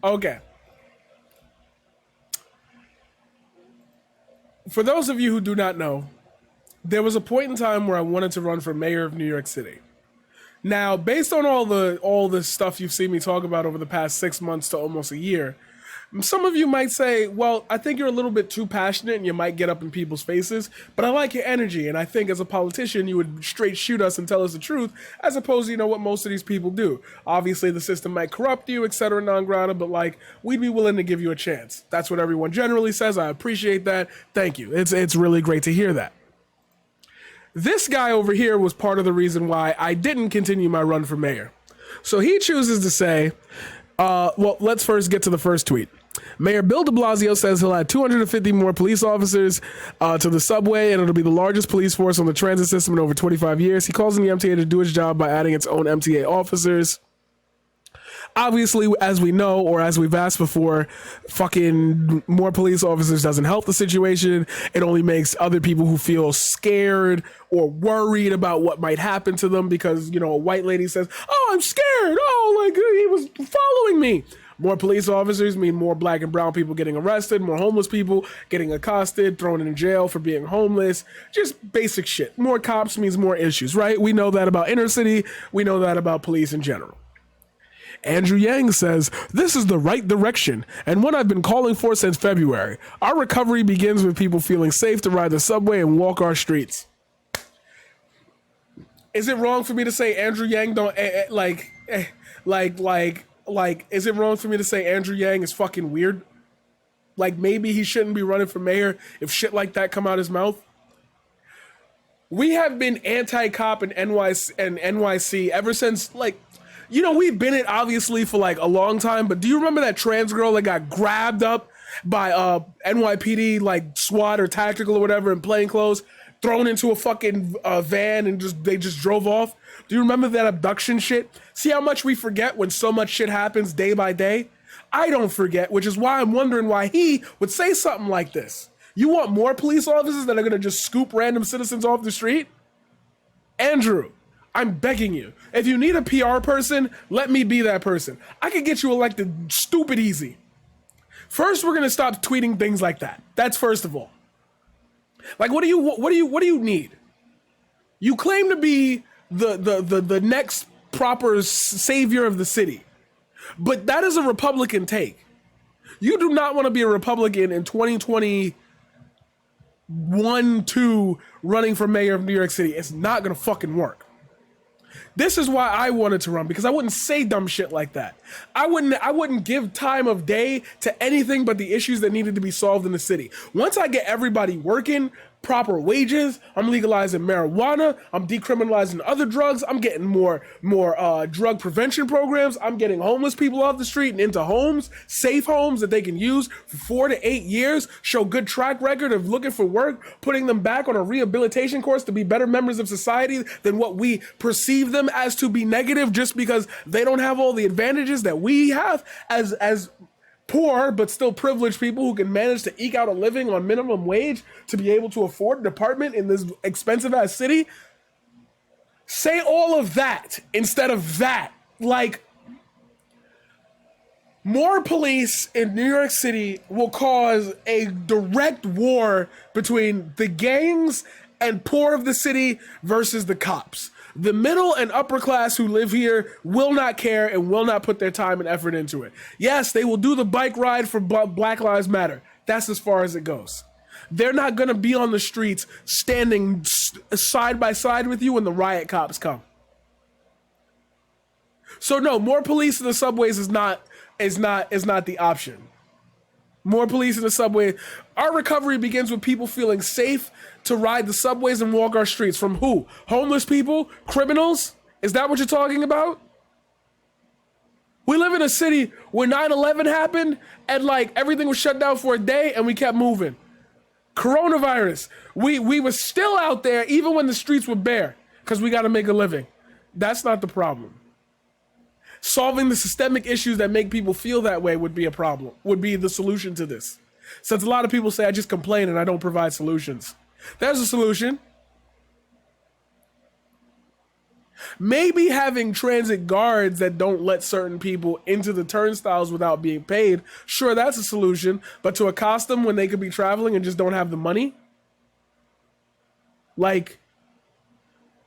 Okay. For those of you who do not know, there was a point in time where I wanted to run for mayor of New York City. Now, based on all the stuff you've seen me talk about over the past 6 months to almost a year, some of you might say, well, I think you're a little bit too passionate and you might get up in people's faces, but I like your energy, and I think as a politician you would straight shoot us and tell us the truth, as opposed to, what most of these people do. Obviously the system might corrupt you, etc. non grata, but like, we'd be willing to give you a chance. That's what everyone generally says. I appreciate that. Thank you. It's really great to hear that. This guy over here was part of the reason why I didn't continue my run for mayor. So he chooses to say, well, let's first get to the first tweet. Mayor Bill de Blasio says he'll add 250 more police officers to the subway, and it'll be the largest police force on the transit system in over 25 years. He calls on the MTA to do its job by adding its own MTA officers. Obviously, as we know, or as we've asked before, fucking more police officers doesn't help the situation. It only makes other people who feel scared or worried about what might happen to them because, a white lady says, oh, I'm scared. Oh, like he was following me. More police officers mean more black and brown people getting arrested, more homeless people getting accosted, thrown in jail for being homeless, just basic shit. More cops means more issues, right? We know that about inner city. We know that about police in general. Andrew Yang says, this is the right direction and one I've been calling for since February. Our recovery begins with people feeling safe to ride the subway and walk our streets. Is it wrong for me to say Andrew Yang don't, is it wrong for me to say Andrew Yang is fucking weird? Like maybe he shouldn't be running for mayor if shit like that come out his mouth? We have been anti-cop in NYC ever since, we've been it obviously for like a long time, but do you remember that trans girl that got grabbed up by NYPD, like SWAT or tactical or whatever in plain clothes, thrown into a fucking van and they just drove off? Do you remember that abduction shit? See how much we forget when so much shit happens day by day? I don't forget, which is why I'm wondering why he would say something like this. You want more police officers that are gonna just scoop random citizens off the street? Andrew, I'm begging you. If you need a PR person, let me be that person. I could get you elected stupid easy. First, we're gonna stop tweeting things like that. That's first of all. Like, what do you need? You claim to be the next proper savior of the city, but that is a Republican take. You do not want to be a Republican in 2021, 2 running for mayor of New York City. It's not gonna fucking work. This is why I wanted to run, because I wouldn't say dumb shit like that. I wouldn't give time of day to anything but the issues that needed to be solved in the city. Once I get everybody working, proper wages, I'm legalizing marijuana, I'm decriminalizing other drugs, I'm getting more drug prevention programs, I'm getting homeless people off the street and into homes, safe homes that they can use for 4 to 8 years, show good track record of looking for work, putting them back on a rehabilitation course to be better members of society than what we perceive them as to be negative just because they don't have all the advantages that we have as poor but still privileged people who can manage to eke out a living on minimum wage to be able to afford an apartment in this expensive ass city. Say all of that instead of that. Like, more police in New York City will cause a direct war between the gangs and poor of the city versus the cops. The middle and upper class who live here will not care and will not put their time and effort into it. Yes, they will do the bike ride for Black Lives Matter. That's as far as it goes. They're not going to be on the streets standing side by side with you when the riot cops come. So no, more police in the subways is not the option. More police in the subway. Our recovery begins with people feeling safe to ride the subways and walk our streets. From who? Homeless people? Criminals? Is that what you're talking about? We live in a city where 9/11 happened and like everything was shut down for a day and we kept moving. Coronavirus. We were still out there even when the streets were bare because we got to make a living. That's not the problem. Solving the systemic issues that make people feel that way would be a problem, would be the solution to this. Since a lot of people say I just complain and I don't provide solutions. There's a solution. Maybe having transit guards that don't let certain people into the turnstiles without being paid, sure, that's a solution. But to accost them when they could be traveling and just don't have the money? Like,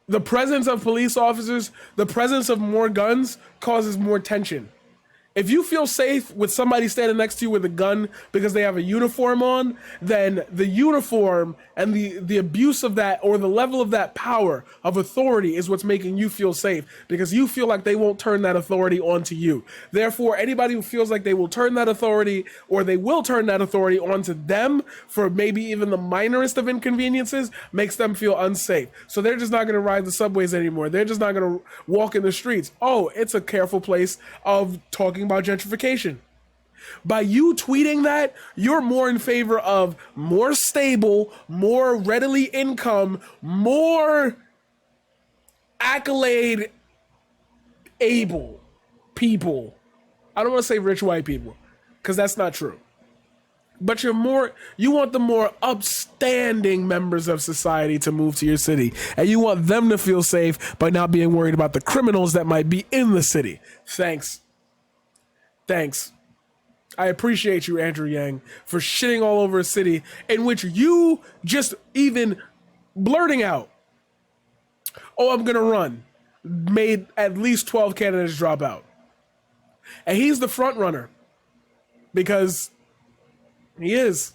the presence of police officers, the presence of more guns causes more tension. If you feel safe with somebody standing next to you with a gun because they have a uniform on, then the uniform and the abuse of that, or the level of that power of authority, is what's making you feel safe, because you feel like they won't turn that authority onto you. Therefore, anybody who feels like they will turn that authority, or they will turn that authority onto them for maybe even the minorest of inconveniences, makes them feel unsafe. So they're just not going to ride the subways anymore. They're just not going to walk in the streets. Oh, it's a careful place of talking about gentrification. By you tweeting that, you're more in favor of more stable, more readily income, more accolade able people. I don't want to say rich white people, because that's not true. But you want the more upstanding members of society to move to your city, and you want them to feel safe by not being worried about the criminals that might be in the city. Thanks. I appreciate you, Andrew Yang, for shitting all over a city in which you just even blurting out, "Oh, I'm gonna run," made at least 12 candidates drop out. And he's the front runner, because he is.